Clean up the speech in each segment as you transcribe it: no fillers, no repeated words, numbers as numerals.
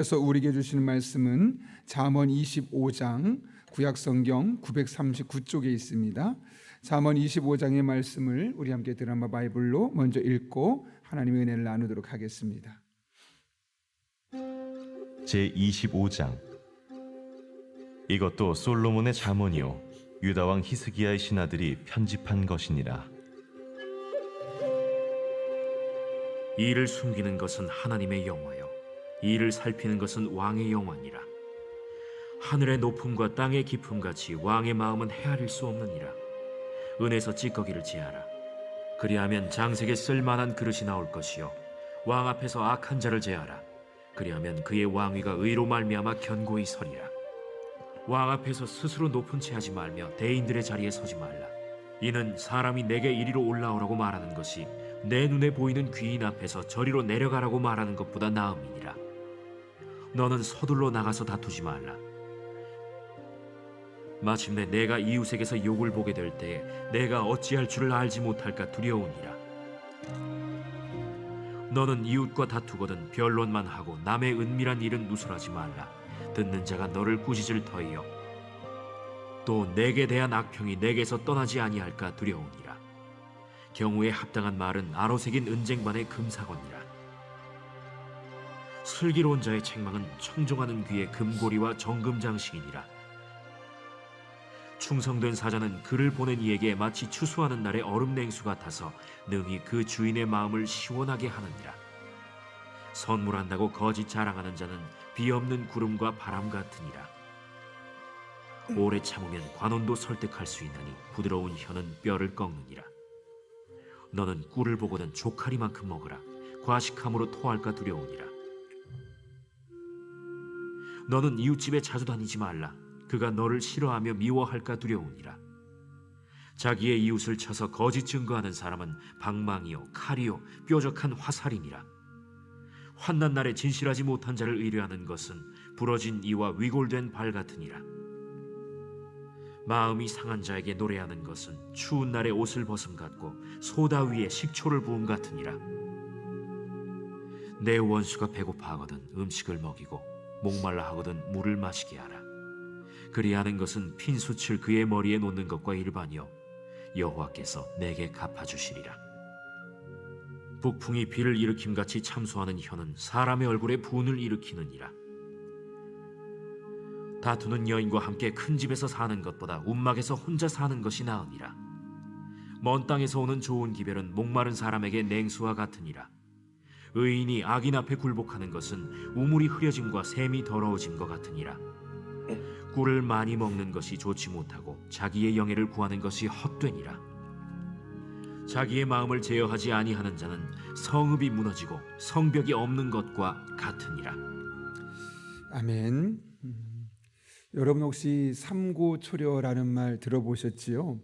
그래서 우리에게 주시는 말씀은 잠언 25장 구약성경 939쪽에 있습니다. 잠언 25장의 말씀을 우리 함께 드라마 바이블로 먼저 읽고 하나님의 은혜를 나누도록 하겠습니다. 제25장. 이것도 솔로몬의 잠언이요 유다 왕 히스기야의 신하들이 편집한 것이니라. 이를 숨기는 것은 하나님의 영화요 이를 살피는 것은 왕의 영화니라. 하늘의 높음과 땅의 깊음같이 왕의 마음은 헤아릴 수 없느니라. 은에서 찌꺼기를 제하라. 그리하면 장색에 쓸만한 그릇이 나올 것이요 왕 앞에서 악한 자를 제하라. 그리하면 그의 왕위가 의로 말미암아 견고히 서리라. 왕 앞에서 스스로 높은 채 하지 말며 대인들의 자리에 서지 말라. 이는 사람이 내게 이리로 올라오라고 말하는 것이 내 눈에 보이는 귀인 앞에서 저리로 내려가라고 말하는 것보다 나음이니라. 너는 서둘러 나가서 다투지 말라. 마침내 내가 이웃에게서 욕을 보게 될 때에 내가 어찌할 줄을 알지 못할까 두려우니라. 너는 이웃과 다투거든 변론만 하고 남의 은밀한 일은 누설하지 말라. 듣는 자가 너를 꾸짖을 터이요 또 내게 대한 악평이 내게서 떠나지 아니할까 두려우니라. 경우에 합당한 말은 아로새긴 은쟁반의 금사건이라. 슬기로운 자의 책망은 청종하는 귀의 금고리와 정금장식이니라. 충성된 사자는 그를 보낸 이에게 마치 추수하는 날의 얼음 냉수 같아서 능히 그 주인의 마음을 시원하게 하느니라. 선물한다고 거짓 자랑하는 자는 비 없는 구름과 바람 같으니라. 오래 참으면 관원도 설득할 수 있나니 부드러운 혀는 뼈를 꺾느니라. 너는 꿀을 보거든 조카리만큼 먹으라. 과식함으로 토할까 두려우니라. 너는 이웃집에 자주 다니지 말라. 그가 너를 싫어하며 미워할까 두려우니라. 자기의 이웃을 쳐서 거짓 증거하는 사람은 방망이요 칼이요 뾰족한 화살이니라. 환난 날에 진실하지 못한 자를 의뢰하는 것은 부러진 이와 위골된 발 같으니라. 마음이 상한 자에게 노래하는 것은 추운 날에 옷을 벗음 같고 소다 위에 식초를 부음 같으니라. 내 원수가 배고파하거든 음식을 먹이고 목말라 하거든 물을 마시게 하라. 그리하는 것은 핀숯을 그의 머리에 놓는 것과 일반이요 여호와께서 내게 갚아주시리라. 북풍이 비를 일으킴같이 참소하는 혀는 사람의 얼굴에 분을 일으키느니라. 다투는 여인과 함께 큰 집에서 사는 것보다 움막에서 혼자 사는 것이 나으니라. 먼 땅에서 오는 좋은 기별은 목마른 사람에게 냉수와 같으니라. 의인이 악인 앞에 굴복하는 것은 우물이 흐려짐과 샘이 더러워짐과 같으니라. 꿀을 많이 먹는 것이 좋지 못하고 자기의 영예를 구하는 것이 헛되니라. 자기의 마음을 제어하지 아니하는 자는 성읍이 무너지고 성벽이 없는 것과 같으니라. 아멘. 여러분 혹시 삼고초려라는 말 들어보셨지요?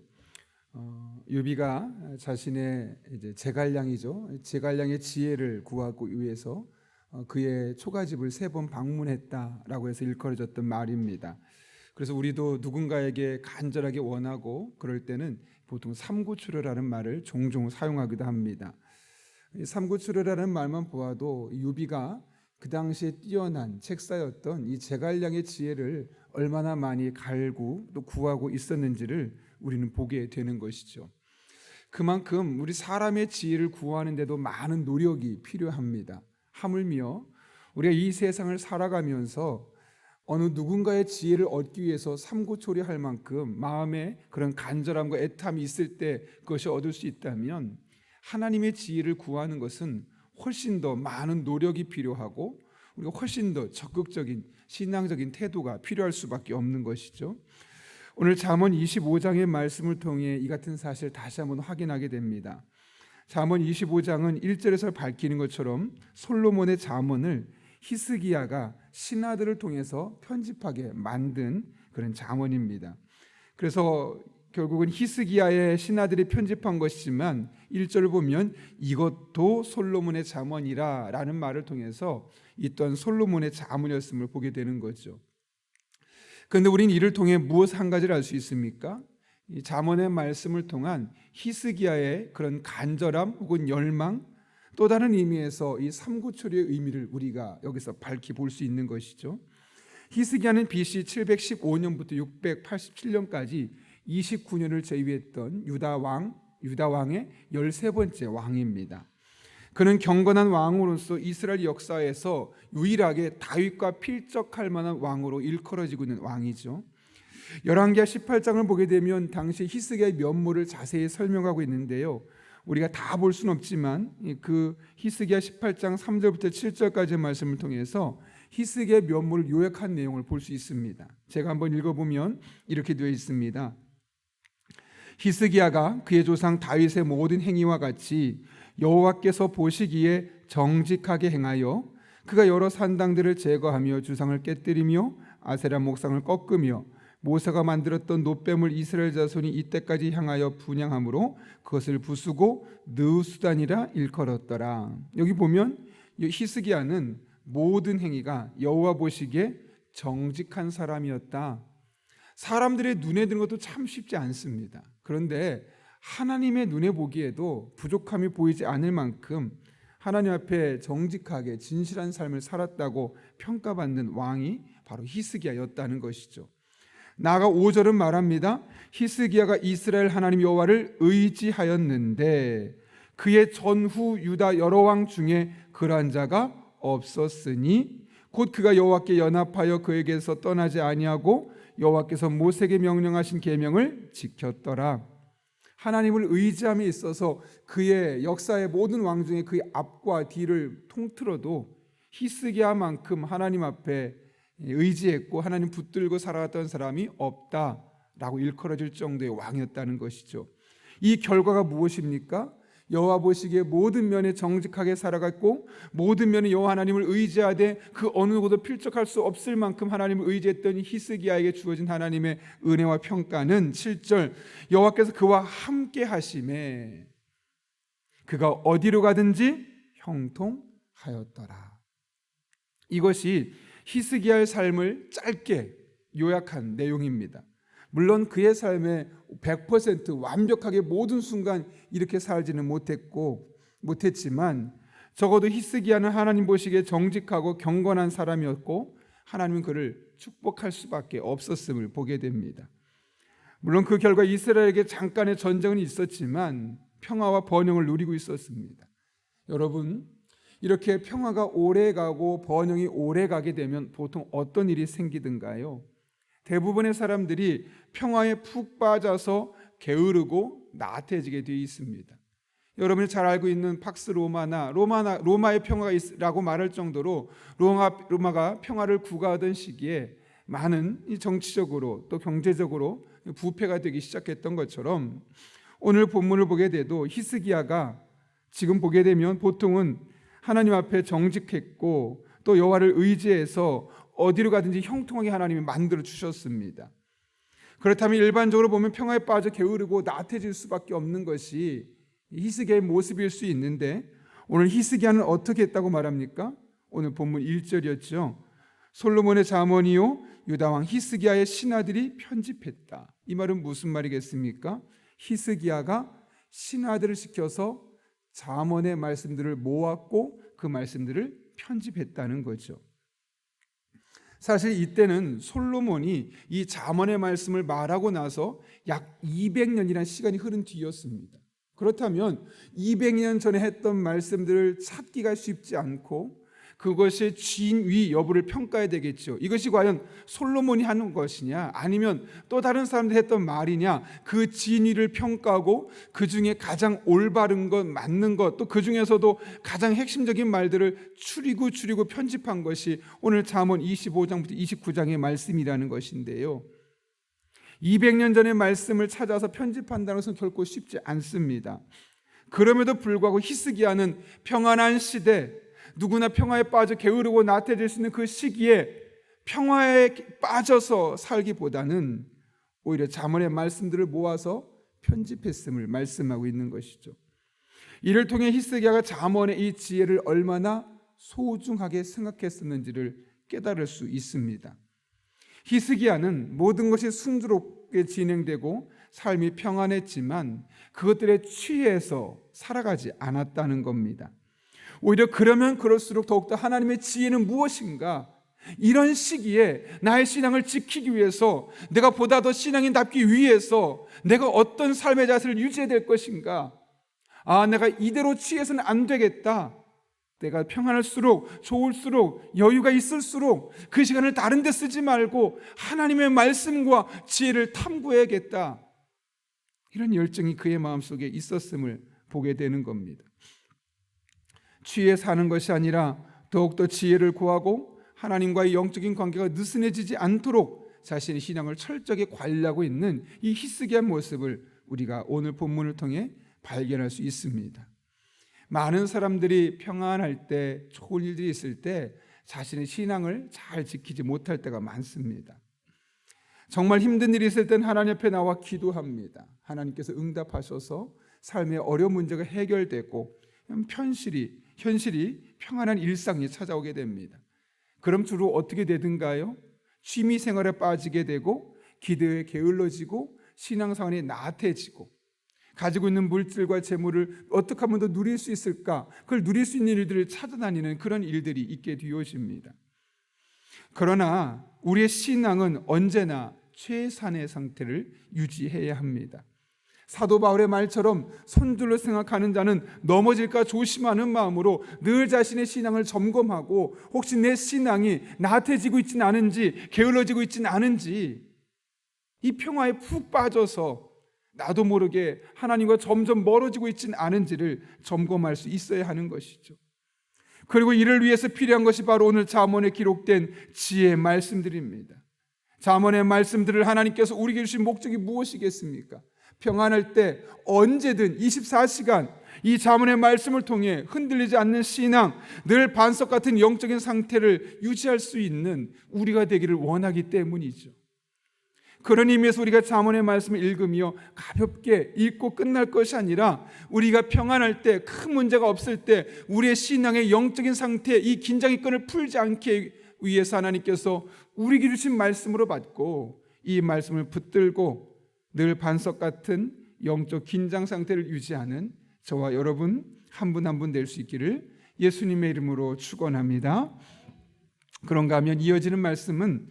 유비가 자신의 이제 제갈량이죠. 제갈량의 지혜를 구하기 위해서 그의 초가집을 3번 방문했다라고 해서 일컬어졌던 말입니다. 그래서 우리도 누군가에게 간절하게 원하고 그럴 때는 보통 삼고초려라는 말을 종종 사용하기도 합니다. 삼고초려라는 말만 보아도 유비가 그 당시에 뛰어난 책사였던 이 제갈량의 지혜를 얼마나 많이 갈구 또 구하고 있었는지를 우리는 보게 되는 것이죠. 그만큼 우리 사람의 지혜를 구하는데도 많은 노력이 필요합니다. 하물며 우리가 이 세상을 살아가면서 어느 누군가의 지혜를 얻기 위해서 삼고초려할 만큼 마음에 그런 간절함과 애탐이 있을 때 그것이 얻을 수 있다면 하나님의 지혜를 구하는 것은 훨씬 더 많은 노력이 필요하고 우리가 훨씬 더 적극적인 신앙적인 태도가 필요할 수밖에 없는 것이죠. 오늘 잠언 25장의 말씀을 통해 이 같은 사실을 다시 한번 확인하게 됩니다. 잠언 25장은 1절에서 밝히는 것처럼 솔로몬의 잠언을 히스기야가 신하들을 통해서 편집하게 만든 그런 잠언입니다. 그래서 결국은 히스기야의 신하들이 편집한 것이지만 1절을 보면 이것도 솔로몬의 잠언이라 라는 말을 통해서 이 또한 솔로몬의 잠언이었음을 보게 되는 거죠. 그런데 우리는 이를 통해 무엇 한 가지를 알 수 있습니까? 이 잠언의 말씀을 통한 히스기야의 그런 간절함 혹은 열망 또 다른 의미에서 이 삼고초려의 의미를 우리가 여기서 밝히 볼 수 있는 것이죠. 히스기야는 BC 715년부터 687년까지 29년을 제위했던 유다 왕의 13번째 왕입니다. 그는 경건한 왕으로서 이스라엘 역사에서 유일하게 다윗과 필적할 만한 왕으로 일컬어지고 있는 왕이죠. 열왕기하 18장을 보게 되면 당시 히스기야의 면모를 자세히 설명하고 있는데요. 우리가 다 볼 수는 없지만 그 히스기야 18장 3절부터 7절까지의 말씀을 통해서 히스기야의 면모를 요약한 내용을 볼 수 있습니다. 제가 한번 읽어보면 이렇게 되어 있습니다. 히스기야가 그의 조상 다윗의 모든 행위와 같이 여호와께서 보시기에 정직하게 행하여 그가 여러 산당들을 제거하며 주상을 깨뜨리며 아세라 목상을 꺾으며 모세가 만들었던 놋뱀을 이스라엘 자손이 이때까지 향하여 분향함으로 그것을 부수고 느수단이라 일컬었더라. 여기 보면 히스기야는 모든 행위가 여호와 보시기에 정직한 사람이었다. 사람들의 눈에 드는 것도 참 쉽지 않습니다. 그런데 하나님의 눈에 보기에도 부족함이 보이지 않을 만큼 하나님 앞에 정직하게 진실한 삶을 살았다고 평가받는 왕이 바로 히스기야였다는 것이죠. 나아가 5절은 말합니다. 히스기야가 이스라엘 하나님 여호와를 의지하였는데 그의 전후 유다 여러 왕 중에 그러한 자가 없었으니 곧 그가 여호와께 연합하여 그에게서 떠나지 아니하고 여호와께서 모세에게 명령하신 계명을 지켰더라. 하나님을 의지함에 있어서 그의 역사의 모든 왕 중에 그의 앞과 뒤를 통틀어도 히스기야만큼 하나님 앞에 의지했고 하나님 붙들고 살아갔던 사람이 없다라고 일컬어질 정도의 왕이었다는 것이죠. 이 결과가 무엇입니까? 여호와 보시기에 모든 면에 정직하게 살아갔고 모든 면에 여호와 하나님을 의지하되 그 어느 누구도 필적할 수 없을 만큼 하나님을 의지했던 히스기야에게 주어진 하나님의 은혜와 평가는 7절 여호와께서 그와 함께 하심에 그가 어디로 가든지 형통하였더라. 이것이 히스기야의 삶을 짧게 요약한 내용입니다. 물론 그의 삶에 100% 완벽하게 모든 순간 이렇게 살지는 못했지만 적어도 히스기야는 하나님 보시기에 정직하고 경건한 사람이었고 하나님은 그를 축복할 수밖에 없었음을 보게 됩니다. 물론 그 결과 이스라엘에게 잠깐의 전쟁은 있었지만 평화와 번영을 누리고 있었습니다. 여러분, 이렇게 평화가 오래가고 번영이 오래가게 되면 보통 어떤 일이 생기든가요? 대부분의 사람들이 평화에 푹 빠져서 게으르고 나태해지게 되어 있습니다. 여러분이 잘 알고 있는 팍스 로마의 평화라고 말할 정도로 로마가 평화를 구가하던 시기에 많은 정치적으로 또 경제적으로 부패가 되기 시작했던 것처럼 오늘 본문을 보게 돼도 히스기야가 지금 보게 되면 보통은 하나님 앞에 정직했고 또 여호와를 의지해서 어디로 가든지 형통하게 하나님이 만들어 주셨습니다. 그렇다면 일반적으로 보면 평화에 빠져 게으르고 나태해질 수밖에 없는 것이 히스기야의 모습일 수 있는데 오늘 히스기야는 어떻게 했다고 말합니까? 오늘 본문 1절이었죠. 솔로몬의 잠언이요 유다 왕 히스기야의 신하들이 편집했다. 이 말은 무슨 말이겠습니까? 히스기야가 신하들을 시켜서 잠언의 말씀들을 모았고 그 말씀들을 편집했다는 거죠. 사실 이때는 솔로몬이 이 잠언의 말씀을 말하고 나서 약 200년이라는 시간이 흐른 뒤였습니다. 그렇다면 200년 전에 했던 말씀들을 찾기가 쉽지 않고 그것의 진위 여부를 평가해야 되겠죠. 이것이 과연 솔로몬이 하는 것이냐 아니면 또 다른 사람들이 했던 말이냐, 그 진위를 평가하고 그 중에 가장 올바른 것, 맞는 것, 또 그 중에서도 가장 핵심적인 말들을 추리고 편집한 것이 오늘 잠언 25장부터 29장의 말씀이라는 것인데요. 200년 전의 말씀을 찾아서 편집한다는 것은 결코 쉽지 않습니다. 그럼에도 불구하고 히스기야는 평안한 시대, 누구나 평화에 빠져 게으르고 나태해질 수 있는 그 시기에 평화에 빠져서 살기보다는 오히려 잠언의 말씀들을 모아서 편집했음을 말씀하고 있는 것이죠. 이를 통해 히스기야가 잠언의 이 지혜를 얼마나 소중하게 생각했었는지를 깨달을 수 있습니다. 히스기야는 모든 것이 순조롭게 진행되고 삶이 평안했지만 그것들에 취해서 살아가지 않았다는 겁니다. 오히려 그러면 그럴수록 더욱더 하나님의 지혜는 무엇인가? 이런 시기에 나의 신앙을 지키기 위해서, 내가 보다 더 신앙이 답기 위해서 내가 어떤 삶의 자세를 유지해야 될 것인가? 내가 이대로 취해서는 안 되겠다. 내가 평안할수록, 좋을수록, 여유가 있을수록 그 시간을 다른 데 쓰지 말고 하나님의 말씀과 지혜를 탐구해야겠다. 이런 열정이 그의 마음속에 있었음을 보게 되는 겁니다. 취해 사는 것이 아니라 더욱더 지혜를 구하고 하나님과의 영적인 관계가 느슨해지지 않도록 자신의 신앙을 철저하게 관리하고 있는 이 히스기야의 모습을 우리가 오늘 본문을 통해 발견할 수 있습니다. 많은 사람들이 평안할 때, 좋은 일들이 있을 때 자신의 신앙을 잘 지키지 못할 때가 많습니다. 정말 힘든 일이 있을 땐 하나님 앞에 나와 기도합니다. 하나님께서 응답하셔서 삶의 어려운 문제가 해결되고 현실이 평안한 일상이 찾아오게 됩니다. 그럼 주로 어떻게 되든가요? 취미 생활에 빠지게 되고 기도에 게을러지고 신앙생활이 나태해지고 가지고 있는 물질과 재물을 어떻게 하면 더 누릴 수 있을까? 그걸 누릴 수 있는 일들을 찾아다니는 그런 일들이 있게 되어집니다. 그러나 우리의 신앙은 언제나 최선의 상태를 유지해야 합니다. 사도 바울의 말처럼 손줄로 생각하는 자는 넘어질까 조심하는 마음으로 늘 자신의 신앙을 점검하고 혹시 내 신앙이 나태해지고 있지는 않은지, 게을러지고 있지는 않은지, 이 평화에 푹 빠져서 나도 모르게 하나님과 점점 멀어지고 있지는 않은지를 점검할 수 있어야 하는 것이죠. 그리고 이를 위해서 필요한 것이 바로 오늘 잠언에 기록된 지혜의 말씀들입니다. 잠언의 말씀들을 하나님께서 우리에게 주신 목적이 무엇이겠습니까? 평안할 때 언제든 24시간 이 잠언의 말씀을 통해 흔들리지 않는 신앙, 늘 반석 같은 영적인 상태를 유지할 수 있는 우리가 되기를 원하기 때문이죠. 그런 의미에서 우리가 잠언의 말씀을 읽으며 가볍게 읽고 끝날 것이 아니라 우리가 평안할 때, 큰 문제가 없을 때 우리의 신앙의 영적인 상태, 이 긴장의 끈을 풀지 않게 위해서 하나님께서 우리에게 주신 말씀으로 받고 이 말씀을 붙들고 늘 반석 같은 영적 긴장 상태를 유지하는 저와 여러분 한 분 한 분 될 수 있기를 예수님의 이름으로 축원합니다. 그런가 하면 이어지는 말씀은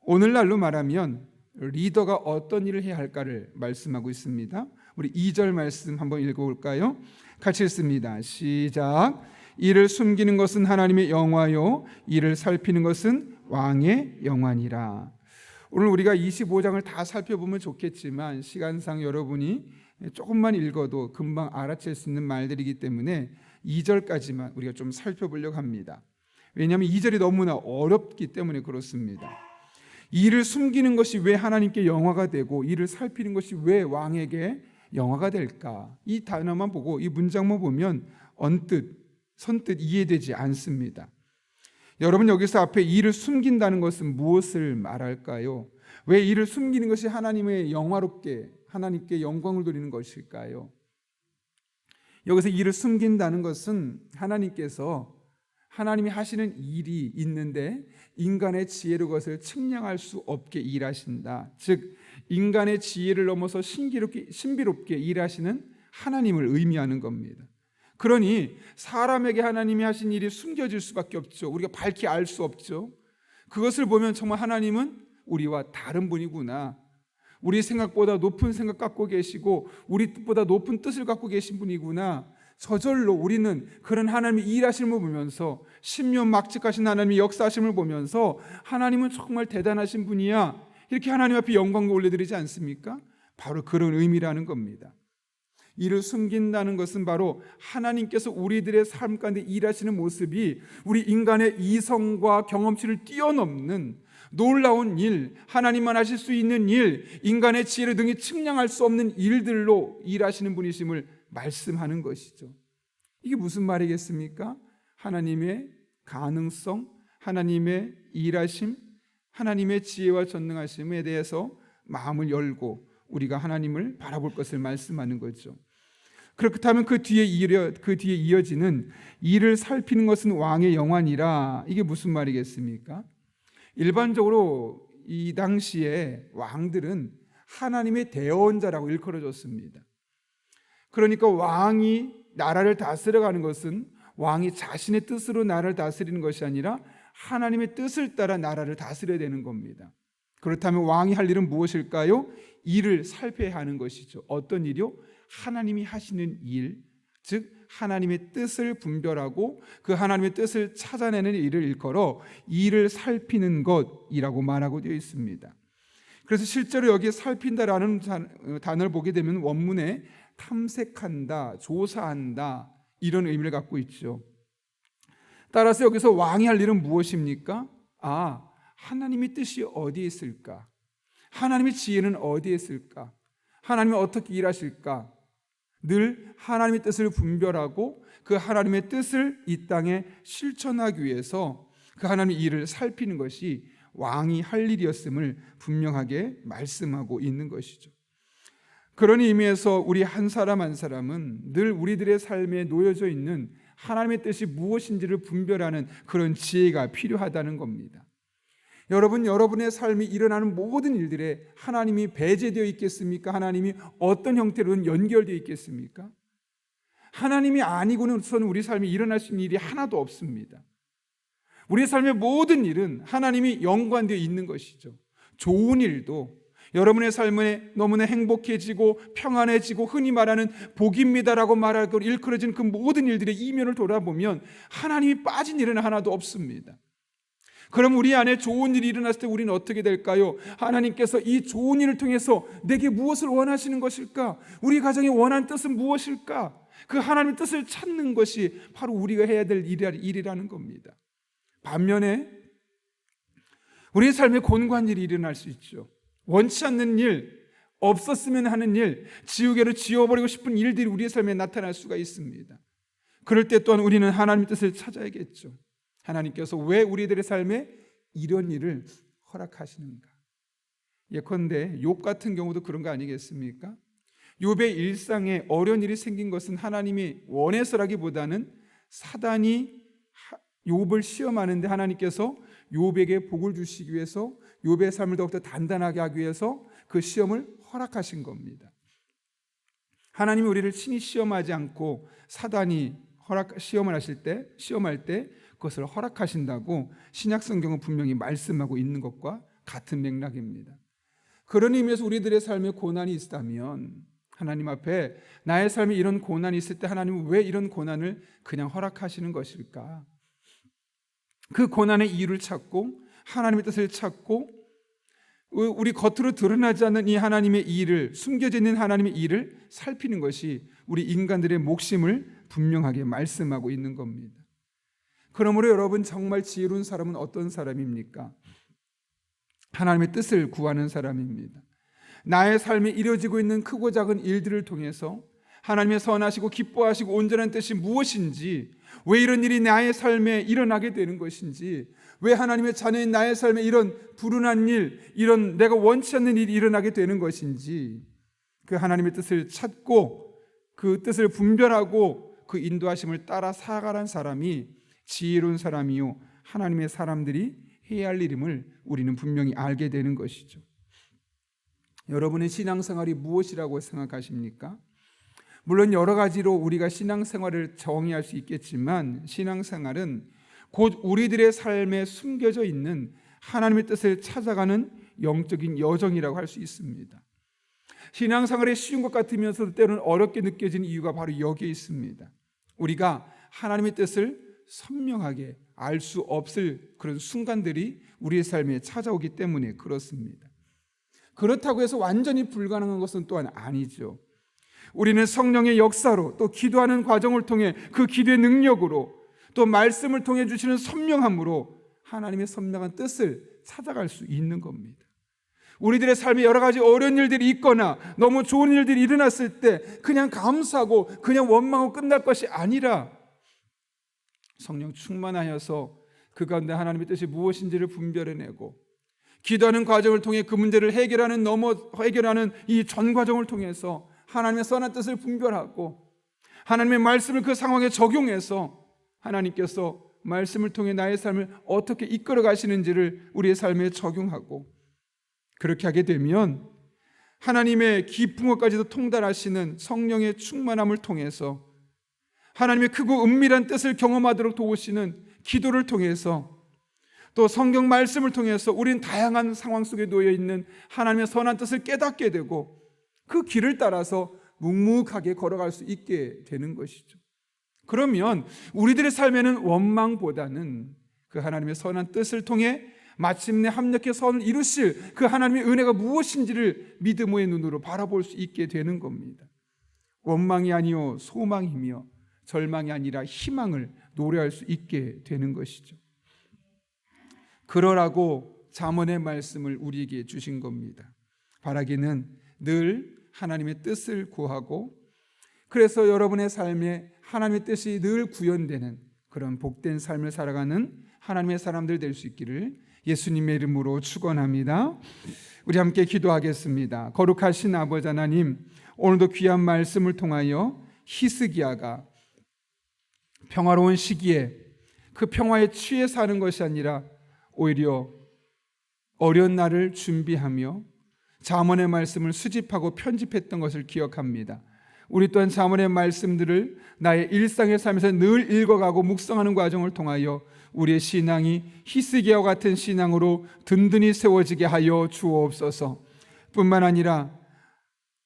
오늘날로 말하면 리더가 어떤 일을 해야 할까를 말씀하고 있습니다. 우리 2절 말씀 한번 읽어볼까요? 같이 읽습니다. 시작. 이를 숨기는 것은 하나님의 영화요, 이를 살피는 것은 왕의 영화니라. 오늘 우리가 25장을 다 살펴보면 좋겠지만 시간상 여러분이 조금만 읽어도 금방 알아챌 수 있는 말들이기 때문에 2절까지만 우리가 좀 살펴보려고 합니다. 왜냐하면 2절이 너무나 어렵기 때문에 그렇습니다. 이를 숨기는 것이 왜 하나님께 영화가 되고 이를 살피는 것이 왜 왕에게 영화가 될까? 이 단어만 보고 이 문장만 보면 선뜻 이해되지 않습니다. 여러분, 여기서 앞에 이를 숨긴다는 것은 무엇을 말할까요? 왜 이를 숨기는 것이 하나님의 영화롭게, 하나님께 영광을 돌리는 것일까요? 여기서 이를 숨긴다는 것은 하나님께서 하나님이 하시는 일이 있는데 인간의 지혜로 그것을 측량할 수 없게 일하신다. 즉 인간의 지혜를 넘어서 신비롭게 일하시는 하나님을 의미하는 겁니다. 그러니 사람에게 하나님이 하신 일이 숨겨질 수밖에 없죠. 우리가 밝히 알 수 없죠. 그것을 보면 정말 하나님은 우리와 다른 분이구나. 우리 생각보다 높은 생각 갖고 계시고 우리 뜻보다 높은 뜻을 갖고 계신 분이구나. 저절로 우리는 그런 하나님의 일하심을 보면서 신묘막측하신 하나님의 역사하심을 보면서 하나님은 정말 대단하신 분이야. 이렇게 하나님 앞에 영광을 올려드리지 않습니까? 바로 그런 의미라는 겁니다. 이를 숨긴다는 것은 바로 하나님께서 우리들의 삶 가운데 일하시는 모습이 우리 인간의 이성과 경험치를 뛰어넘는 놀라운 일, 하나님만 하실 수 있는 일, 인간의 지혜를 능히 측량할 수 없는 일들로 일하시는 분이심을 말씀하는 것이죠. 이게 무슨 말이겠습니까? 하나님의 가능성, 하나님의 일하심, 하나님의 지혜와 전능하심에 대해서 마음을 열고 우리가 하나님을 바라볼 것을 말씀하는 거죠. 그렇다면 그 뒤에 이어지는 이를 살피는 것은 왕의 영화니라, 이게 무슨 말이겠습니까? 일반적으로 이 당시에 왕들은 하나님의 대언자라고 일컬어졌습니다. 그러니까 왕이 나라를 다스려가는 것은 왕이 자신의 뜻으로 나라를 다스리는 것이 아니라 하나님의 뜻을 따라 나라를 다스려야 되는 겁니다. 그렇다면 왕이 할 일은 무엇일까요? 일을 살펴야 하는 것이죠. 어떤 일이요? 하나님이 하시는 일, 즉 하나님의 뜻을 분별하고 그 하나님의 뜻을 찾아내는 일을 일컬어 일을 살피는 것이라고 말하고 되어 있습니다. 그래서 실제로 여기에 살핀다라는 단어를 보게 되면 원문에 탐색한다, 조사한다 이런 의미를 갖고 있죠. 따라서 여기서 왕이 할 일은 무엇입니까? 하나님의 뜻이 어디에 있을까? 하나님의 지혜는 어디에 있을까? 하나님은 어떻게 일하실까? 늘 하나님의 뜻을 분별하고 그 하나님의 뜻을 이 땅에 실천하기 위해서 그 하나님의 일을 살피는 것이 왕이 할 일이었음을 분명하게 말씀하고 있는 것이죠. 그런 의미에서 우리 한 사람 한 사람은 늘 우리들의 삶에 놓여져 있는 하나님의 뜻이 무엇인지를 분별하는 그런 지혜가 필요하다는 겁니다. 여러분, 여러분의 삶이 일어나는 모든 일들에 하나님이 배제되어 있겠습니까? 하나님이 어떤 형태로든 연결되어 있겠습니까? 하나님이 아니고는 우리 삶에 일어날 수 있는 일이 하나도 없습니다. 우리 삶의 모든 일은 하나님이 연관되어 있는 것이죠. 좋은 일도 여러분의 삶에 너무나 행복해지고 평안해지고 흔히 말하는 복입니다라고 말하고 일컬어진 그 모든 일들의 이면을 돌아보면 하나님이 빠진 일은 하나도 없습니다. 그럼 우리 안에 좋은 일이 일어났을 때 우리는 어떻게 될까요? 하나님께서 이 좋은 일을 통해서 내게 무엇을 원하시는 것일까? 우리 가정의 원하는 뜻은 무엇일까? 그 하나님의 뜻을 찾는 것이 바로 우리가 해야 될 일이라는 겁니다. 반면에 우리의 삶에 곤고한 일이 일어날 수 있죠. 원치 않는 일, 없었으면 하는 일, 지우개로 지워버리고 싶은 일들이 우리의 삶에 나타날 수가 있습니다. 그럴 때 또한 우리는 하나님의 뜻을 찾아야겠죠. 하나님께서 왜 우리들의 삶에 이런 일을 허락하시는가? 예컨대 욥 같은 경우도 그런 거 아니겠습니까? 욥의 일상에 어려운 일이 생긴 것은 하나님이 원해서라기보다는 사단이 욥을 시험하는데 하나님께서 욥에게 복을 주시기 위해서 욥의 삶을 더욱더 단단하게 하기 위해서 그 시험을 허락하신 겁니다. 하나님이 우리를 친히 시험하지 않고 사단이 시험할 때 그것을 허락하신다고 신약 성경은 분명히 말씀하고 있는 것과 같은 맥락입니다. 그런 의미에서 우리들의 삶에 고난이 있다면 하나님 앞에 나의 삶에 이런 고난이 있을 때 하나님은 왜 이런 고난을 그냥 허락하시는 것일까? 그 고난의 이유를 찾고 하나님의 뜻을 찾고 우리 겉으로 드러나지 않는 이 하나님의 일을, 숨겨져 있는 하나님의 일을 살피는 것이 우리 인간들의 몫임을 분명하게 말씀하고 있는 겁니다. 그러므로 여러분, 정말 지혜로운 사람은 어떤 사람입니까? 하나님의 뜻을 구하는 사람입니다. 나의 삶에 이루어지고 있는 크고 작은 일들을 통해서 하나님의 선하시고 기뻐하시고 온전한 뜻이 무엇인지, 왜 이런 일이 나의 삶에 일어나게 되는 것인지, 왜 하나님의 자녀인 나의 삶에 이런 불운한 일, 이런 내가 원치 않는 일이 일어나게 되는 것인지, 그 하나님의 뜻을 찾고 그 뜻을 분별하고 그 인도하심을 따라 살아가는 사람이 지혜로운 사람이요 하나님의 사람들이 해야 할 일임을 우리는 분명히 알게 되는 것이죠. 여러분의 신앙생활이 무엇이라고 생각하십니까? 물론 여러 가지로 우리가 신앙생활을 정의할 수 있겠지만 신앙생활은 곧 우리들의 삶에 숨겨져 있는 하나님의 뜻을 찾아가는 영적인 여정이라고 할 수 있습니다. 신앙생활이 쉬운 것 같으면서도 때로는 어렵게 느껴지는 이유가 바로 여기에 있습니다. 우리가 하나님의 뜻을 선명하게 알 수 없을 그런 순간들이 우리의 삶에 찾아오기 때문에 그렇습니다. 그렇다고 해서 완전히 불가능한 것은 또한 아니죠. 우리는 성령의 역사로 또 기도하는 과정을 통해 그 기도의 능력으로 또 말씀을 통해 주시는 선명함으로 하나님의 선명한 뜻을 찾아갈 수 있는 겁니다. 우리들의 삶에 여러 가지 어려운 일들이 있거나 너무 좋은 일들이 일어났을 때 그냥 감사하고 그냥 원망하고 끝날 것이 아니라 성령 충만하여서 그 가운데 하나님의 뜻이 무엇인지를 분별해내고 기도하는 과정을 통해 그 문제를 해결하는 이 전 과정을 통해서 하나님의 선한 뜻을 분별하고 하나님의 말씀을 그 상황에 적용해서 하나님께서 말씀을 통해 나의 삶을 어떻게 이끌어 가시는지를 우리의 삶에 적용하고 그렇게 하게 되면 하나님의 깊은 것까지도 통달하시는 성령의 충만함을 통해서 하나님의 크고 은밀한 뜻을 경험하도록 도우시는 기도를 통해서, 또 성경 말씀을 통해서 우리는 다양한 상황 속에 놓여 있는 하나님의 선한 뜻을 깨닫게 되고 그 길을 따라서 묵묵하게 걸어갈 수 있게 되는 것이죠. 그러면 우리들의 삶에는 원망보다는 그 하나님의 선한 뜻을 통해 마침내 합력해 선을 이루실 그 하나님의 은혜가 무엇인지를 믿음의 눈으로 바라볼 수 있게 되는 겁니다. 원망이 아니요 소망이며 절망이 아니라 희망을 노래할 수 있게 되는 것이죠. 그러라고 잠언의 말씀을 우리에게 주신 겁니다. 바라기는 늘 하나님의 뜻을 구하고, 그래서 여러분의 삶에 하나님의 뜻이 늘 구현되는 그런 복된 삶을 살아가는 하나님의 사람들 될 수 있기를 예수님의 이름으로 축원합니다. 우리 함께 기도하겠습니다. 거룩하신 아버지 하나님, 오늘도 귀한 말씀을 통하여 히스기야가 평화로운 시기에 그 평화에 취해 사는 것이 아니라 오히려 어려운 날을 준비하며 잠언의 말씀을 수집하고 편집했던 것을 기억합니다. 우리 또한 잠언의 말씀들을 나의 일상의 삶에서 늘 읽어가고 묵상하는 과정을 통하여 우리의 신앙이 히스기야와 같은 신앙으로 든든히 세워지게 하여 주옵소서. 뿐만 아니라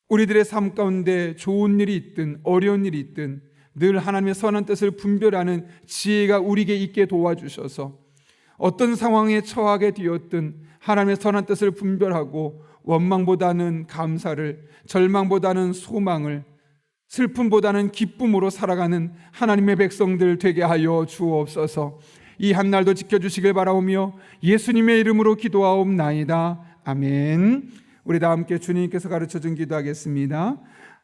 우리들의 삶 가운데 좋은 일이 있든 어려운 일이 있든 늘 하나님의 선한 뜻을 분별하는 지혜가 우리에게 있게 도와주셔서 어떤 상황에 처하게 되었든 하나님의 선한 뜻을 분별하고 원망보다는 감사를, 절망보다는 소망을, 슬픔보다는 기쁨으로 살아가는 하나님의 백성들 되게 하여 주옵소서. 이 한날도 지켜주시길 바라오며 예수님의 이름으로 기도하옵나이다. 아멘. 우리 다 함께 주님께서 가르쳐준 기도하겠습니다.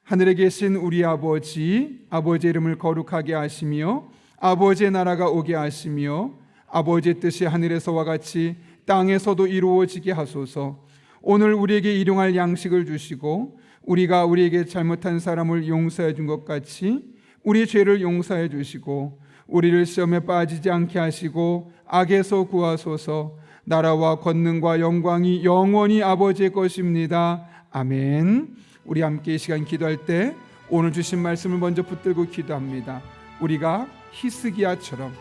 하늘에 계신 우리 아버지, 아버지의 이름을 거룩하게 하시며 아버지의 나라가 오게 하시며 아버지의 뜻이 하늘에서와 같이 땅에서도 이루어지게 하소서. 오늘 우리에게 일용할 양식을 주시고 우리가 우리에게 잘못한 사람을 용서해 준 것 같이 우리 죄를 용서해 주시고 우리를 시험에 빠지지 않게 하시고 악에서 구하소서. 나라와 권능과 영광이 영원히 아버지의 것입니다. 아멘. 우리 함께 이 시간 기도할 때 오늘 주신 말씀을 먼저 붙들고 기도합니다. 우리가 히스기야처럼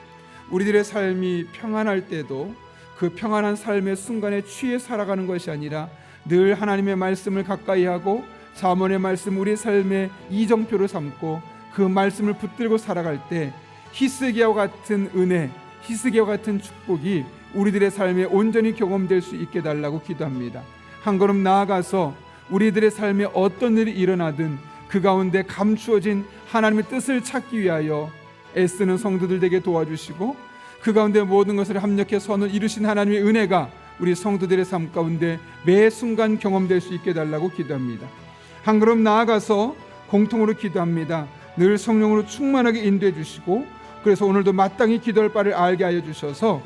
우리들의 삶이 평안할 때도 그 평안한 삶의 순간에 취해 살아가는 것이 아니라 늘 하나님의 말씀을 가까이 하고 잠언의 말씀 우리 삶의 이정표로 삼고 그 말씀을 붙들고 살아갈 때 히스기야와 같은 은혜, 히스기야와 같은 축복이 우리들의 삶에 온전히 경험될 수 있게 달라고 기도합니다. 한 걸음 나아가서 우리들의 삶에 어떤 일이 일어나든 그 가운데 감추어진 하나님의 뜻을 찾기 위하여 애쓰는 성도들 되게 도와주시고 그 가운데 모든 것을 합력해 선을 이루신 하나님의 은혜가 우리 성도들의 삶 가운데 매 순간 경험될 수 있게 달라고 기도합니다. 한 걸음 나아가서 공통으로 기도합니다. 늘 성령으로 충만하게 인도해 주시고 그래서 오늘도 마땅히 기도할 바를 알게 하여 주셔서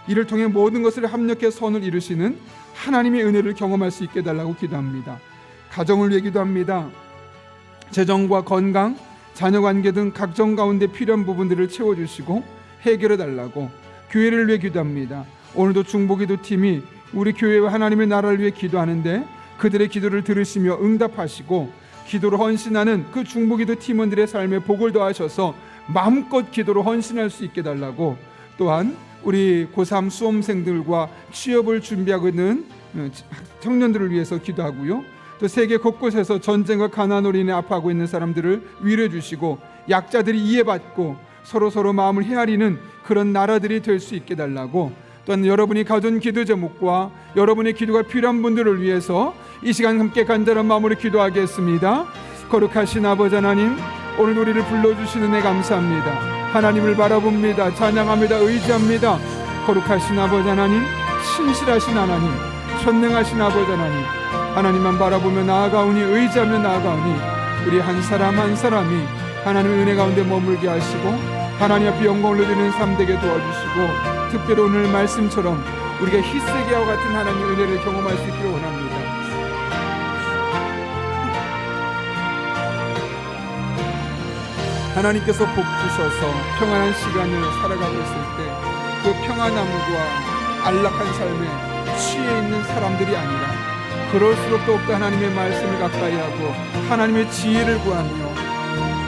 이를 통해 모든 것을 합력해 선을 이루시는 하나님의 은혜를 경험할 수 있게 달라고 기도합니다. 가정을 위해 기도합니다. 재정과 건강, 자녀관계 등 각종 가운데 필요한 부분들을 채워주시고 해결해 달라고 교회를 위해 기도합니다. 오늘도 중보기도 팀이 우리 교회와 하나님의 나라를 위해 기도하는데 그들의 기도를 들으시며 응답하시고 기도로 헌신하는 그 중보기도 팀원들의 삶에 복을 더하셔서 마음껏 기도로 헌신할 수 있게 달라고, 또한 우리 고3 수험생들과 취업을 준비하고 있는 청년들을 위해서 기도하고요. 또 세계 곳곳에서 전쟁과 가난으로 인해 아파하고 있는 사람들을 위로해 주시고 약자들이 이해받고 서로 마음을 헤아리는 그런 나라들이 될 수 있게 달라고, 또한 여러분이 가진 기도 제목과 여러분의 기도가 필요한 분들을 위해서 이 시간 함께 간절한 마음으로 기도하겠습니다. 거룩하신 아버지 하나님, 오늘 우리를 불러주시는 애 감사합니다. 하나님을 바라봅니다. 찬양합니다. 의지합니다. 거룩하신 아버지 하나님, 신실하신 하나님, 전능하신 아버지 하나님, 하나님만 바라보며 나아가오니, 의지하며 나아가오니 우리 한 사람 한 사람이 하나님의 은혜 가운데 머물게 하시고 하나님 앞에 영광을 드리는 삶 되게 도와주시고, 특별히 오늘 말씀처럼 우리가 히스기야와 같은 하나님의 은혜를 경험할 수 있기를 원합니다. 하나님께서 복 주셔서 평안한 시간을 살아가고 있을 때 그 평안함과 안락한 삶에 취해 있는 사람들이 아니라 그럴수록 더욱더 하나님의 말씀을 가까이 하고 하나님의 지혜를 구하며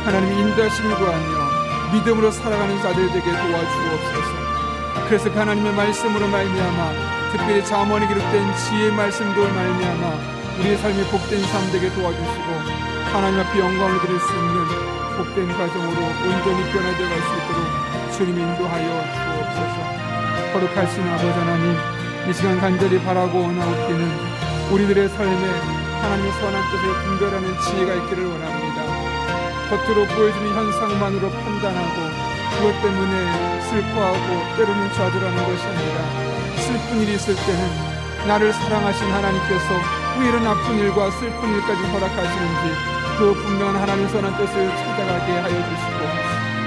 하나님의 인도하심을 구하며 믿음으로 살아가는 자들 되게 도와주옵소서. 그래서 그 하나님의 말씀으로 말미암아 특별히 잠언에 기록된 지혜의 말씀도 말미암아 우리의 삶이 복된 삶 되게 도와주시고 하나님 앞에 영광을 드릴 수 있는 복된 가정으로 온전히 변화되어 갈 수 있도록 주님 인도하여 주옵소서. 거룩하신 아버지 하나님, 이 시간 간절히 바라고 원하옵기는 우리들의 삶에 하나님의 선한 뜻을 분별하는 지혜가 있기를 원합니다. 겉으로 보여주는 현상만으로 판단하고 그것 때문에 슬퍼하고 때로는 좌절하는 것이 아니라 슬픈 일이 있을 때는 나를 사랑하신 하나님께서 왜 이런 아픈 일과 슬픈 일까지 허락하시는지 그 분명한 하나님의 선한 뜻을 찾아가게 하여 주시고,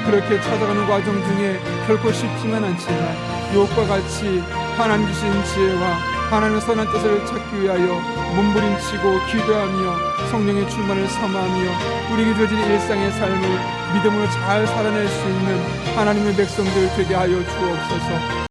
그렇게 찾아가는 과정 중에 결코 쉽지만 않지만 유혹과 같이 하나님 주신 지혜와 하나님의 선한 뜻을 찾기 위하여 몸부림치고 기도하며 성령의 충만을 삼아하며 우리에게 주어진 일상의 삶을 믿음으로 잘 살아낼 수 있는 하나님의 백성들 되게 하여 주옵소서.